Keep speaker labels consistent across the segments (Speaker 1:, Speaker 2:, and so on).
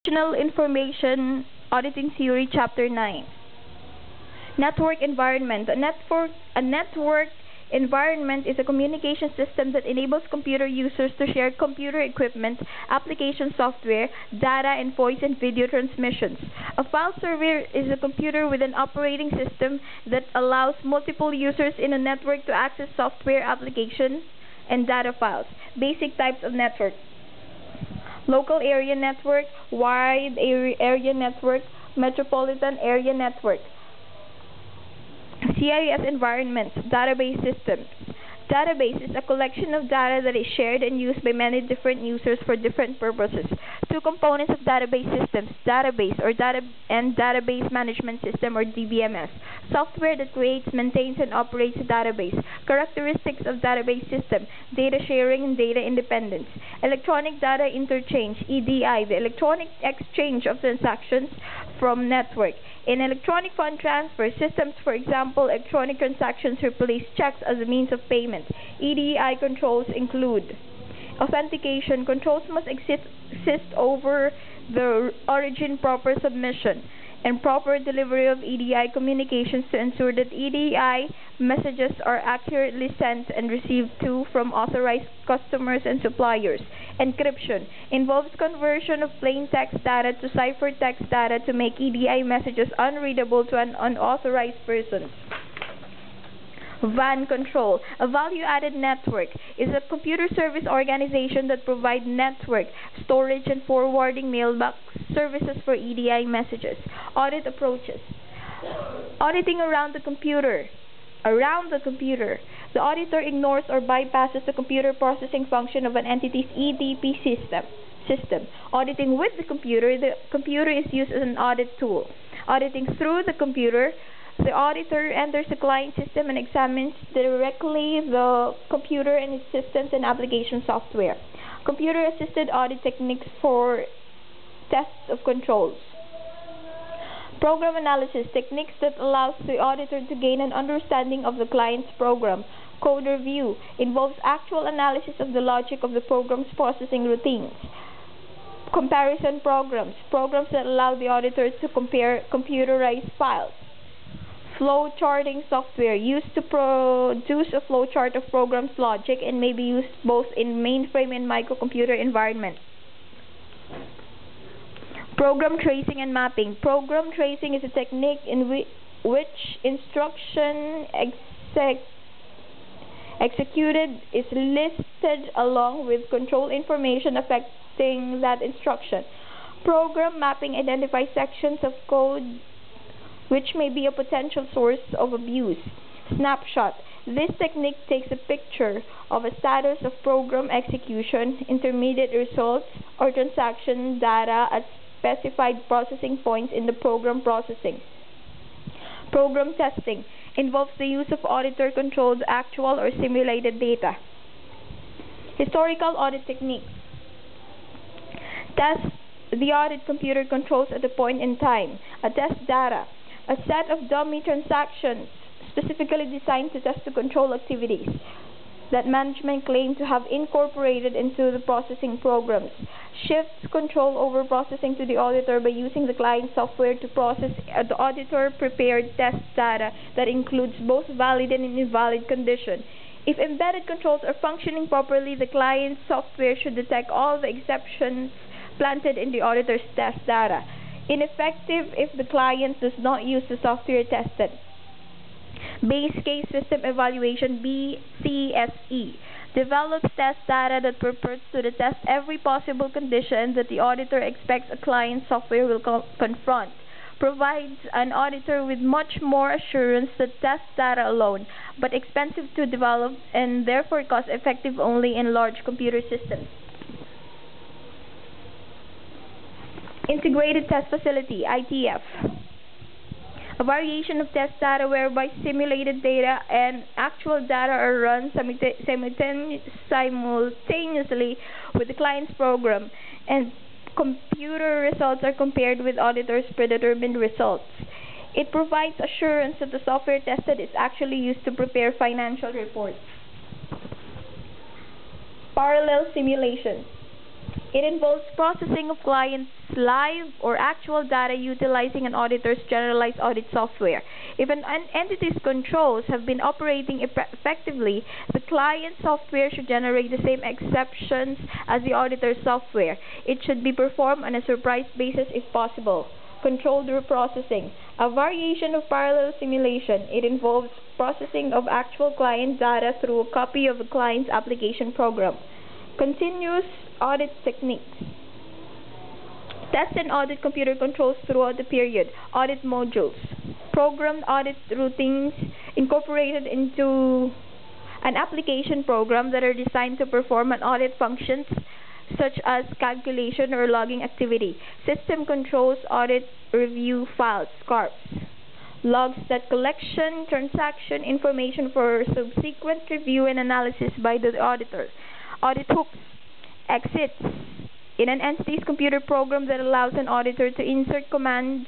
Speaker 1: Additional Information Auditing Theory, Chapter 9. Network Environment. A network environment is a communication system that enables computer users to share computer equipment, application software, data, and voice and video transmissions. A file server is a computer with an operating system that allows multiple users in a network to access software, application, and data files. Basic types of network: local area network, wide area network, metropolitan area network. CIS environments, database systems. Database is a collection of data that is shared and used by many different users for different purposes. Two components of database systems: database and database management system, or DBMS. Software that creates, maintains, and operates a database. Characteristics of database system: data sharing and data independence. Electronic data interchange, EDI, the electronic exchange of transactions from network. In electronic fund transfer systems, for example, electronic transactions replace checks as a means of payment. EDI controls include authentication. Controls must exist over the origin, proper submission, and proper delivery of EDI communications to ensure that EDI messages are accurately sent and received to from authorized customers and suppliers. Encryption involves conversion of plain text data to ciphertext data to make EDI messages unreadable to an unauthorized person. WAN control. A value-added network is a computer service organization that provides network, storage, and forwarding mailbox services for EDI messages. Audit approaches. Auditing around the computer. The auditor ignores or bypasses the computer processing function of an entity's EDP system. Auditing with the computer is used as an audit tool. Auditing through the computer. The auditor enters the client system and examines directly the computer and its systems and application software. Computer-assisted audit techniques for tests of controls. Program analysis techniques that allows the auditor to gain an understanding of the client's program. Code review involves actual analysis of the logic of the program's processing routines. Comparison programs that allow the auditor to compare computerized files. Flow charting software used to produce a flow chart of program's logic and may be used both in mainframe and microcomputer environments. Program tracing and mapping. Program tracing is a technique in which instruction executed is listed along with control information affecting that instruction. Program mapping identifies sections of code which may be a potential source of abuse. Snapshot. This technique takes a picture of a status of program execution, intermediate results, or transaction data at specified processing points in the program processing. Program testing involves the use of auditor-controlled actual or simulated data. Historical audit techniques. Test the audit computer controls at a point in time. A test data. A set of dummy transactions specifically designed to test the control activities that management claim to have incorporated into the processing programs. Shifts control over processing to the auditor by using the client software to process the auditor-prepared test data that includes both valid and invalid conditions. If embedded controls are functioning properly, the client software should detect all the exceptions planted in the auditor's test data. Ineffective if the client does not use the software tested. Base Case System Evaluation, BCSE, develops test data that purports to test every possible condition that the auditor expects a client software will confront. Provides an auditor with much more assurance than test data alone, but expensive to develop and therefore cost-effective only in large computer systems. Integrated Test Facility, ITF. A variation of test data whereby simulated data and actual data are run simultaneously with the client's program, and computer results are compared with auditors' predetermined results. It provides assurance that the software tested is actually used to prepare financial reports. Parallel simulation. It involves processing of clients' live or actual data utilizing an auditor's generalized audit software. If an entity's controls have been operating effectively, the client software should generate the same exceptions as the auditor's software. It should be performed on a surprise basis if possible. Controlled reprocessing, a variation of parallel simulation. It involves processing of actual client data through a copy of the client's application program. Continuous audit techniques. Test and audit computer controls throughout the period. Audit modules. Programmed audit routines incorporated into an application program that are designed to perform an audit functions such as calculation or logging activity. System controls audit review files, SCARPs. Logs that collection transaction information for subsequent review and analysis by the auditor. Audit hooks, exits in an entity's computer program that allows an auditor to insert commands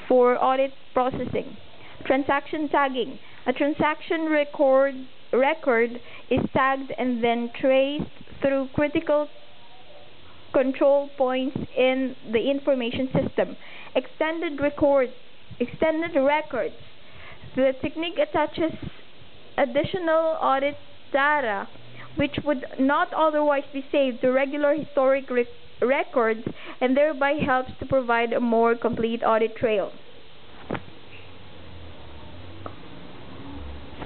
Speaker 1: for audit processing. Transaction tagging, a transaction record is tagged and then traced through critical control points in the information system. Extended records. The technique attaches additional audit data which would not otherwise be saved to regular historic records and thereby helps to provide a more complete audit trail.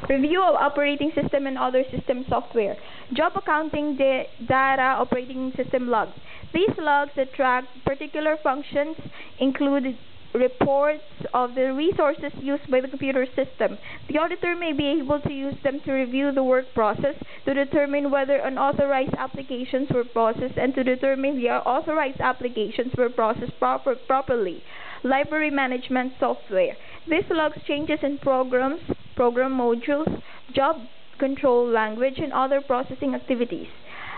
Speaker 1: Review of operating system and other system software. Job accounting data operating system logs. These logs that track particular functions include reports of the resources used by the computer system. The auditor may be able to use them to review the work process, to determine whether unauthorized applications were processed, and to determine the authorized applications were processed properly. Library management software. This logs changes in programs, program modules, job control language, and other processing activities.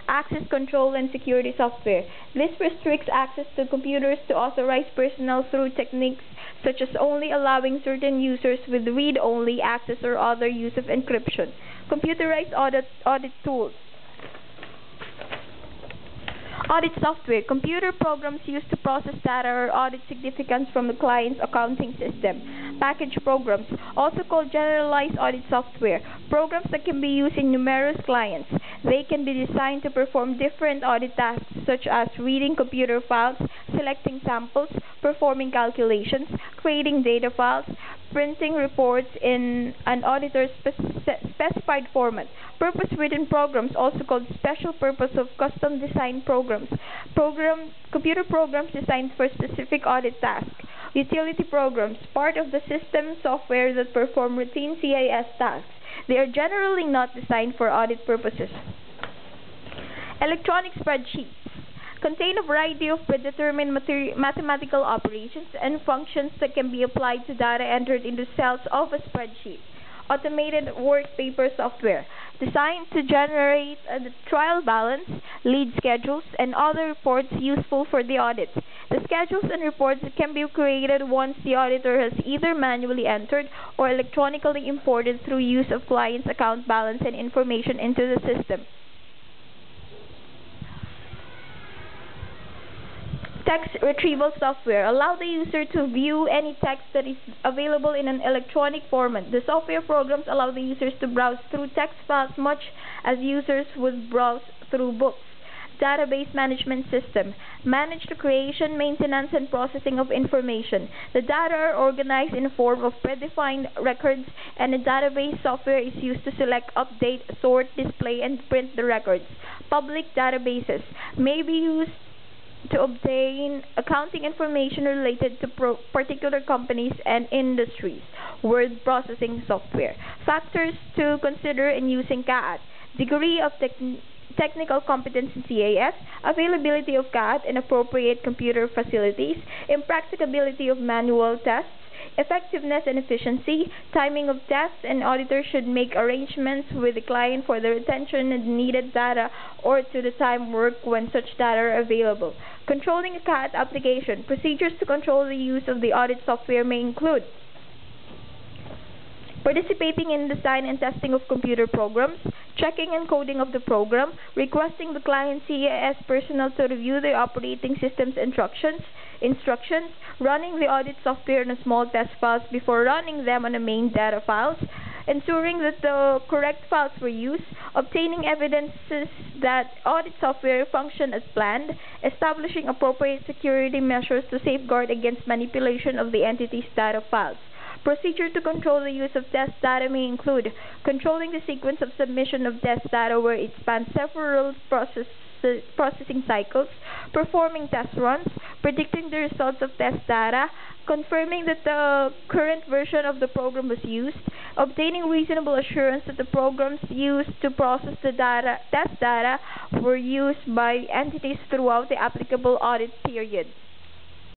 Speaker 1: Access control and security software. This restricts access to computers to authorized personnel through techniques such as only allowing certain users with read-only access or other use of encryption. Computerized audit tools. Audit software. Computer programs used to process data or audit significance from the client's accounting system. Package programs, also called generalized audit software. Programs that can be used in numerous clients. They can be designed to perform different audit tasks such as reading computer files, selecting samples, performing calculations, creating data files, printing reports in an auditor's specified format. Purpose-written programs, also called special purpose of custom designed programs. Computer programs designed for specific audit tasks. Utility programs, part of the system software that perform routine CIS tasks. They are generally not designed for audit purposes. Electronic spreadsheets contain a variety of predetermined mathematical operations and functions that can be applied to data entered into cells of a spreadsheet. Automated work paper software designed to generate a trial balance, lead schedules, and other reports useful for the audit. The schedules and reports can be created once the auditor has either manually entered or electronically imported through use of client's account balance and information into the system. Text retrieval software allow the user to view any text that is available in an electronic format. The software programs allow the users to browse through text files much as users would browse through books. Database management system manage the creation, maintenance, and processing of information. The data are organized in a form of predefined records, and the database software is used to select, update, sort, display, and print the records. Public databases may be used to obtain accounting information related to particular companies and industries. Word processing software. Factors to consider in using CAAT. Degree of technical competence in CAS, availability of CAAT and appropriate computer facilities, impracticability of manual tests, effectiveness and efficiency, timing of tests, and auditors should make arrangements with the client for the retention of needed data or to the time work when such data are available. Controlling a CAAT application. Procedures to control the use of the audit software may include participating in design and testing of computer programs, checking and coding of the program, requesting the client CAS personnel to review the operating system's instructions, running the audit software on a small test files before running them on the main data files, ensuring that the correct files were used, obtaining evidences that audit software functioned as planned, establishing appropriate security measures to safeguard against manipulation of the entity's data files. Procedure to control the use of test data may include controlling the sequence of submission of test data where it spans several processing cycles, performing test runs, predicting the results of test data, confirming that the current version of the program was used, obtaining reasonable assurance that the programs used to process the test data were used by entities throughout the applicable audit period.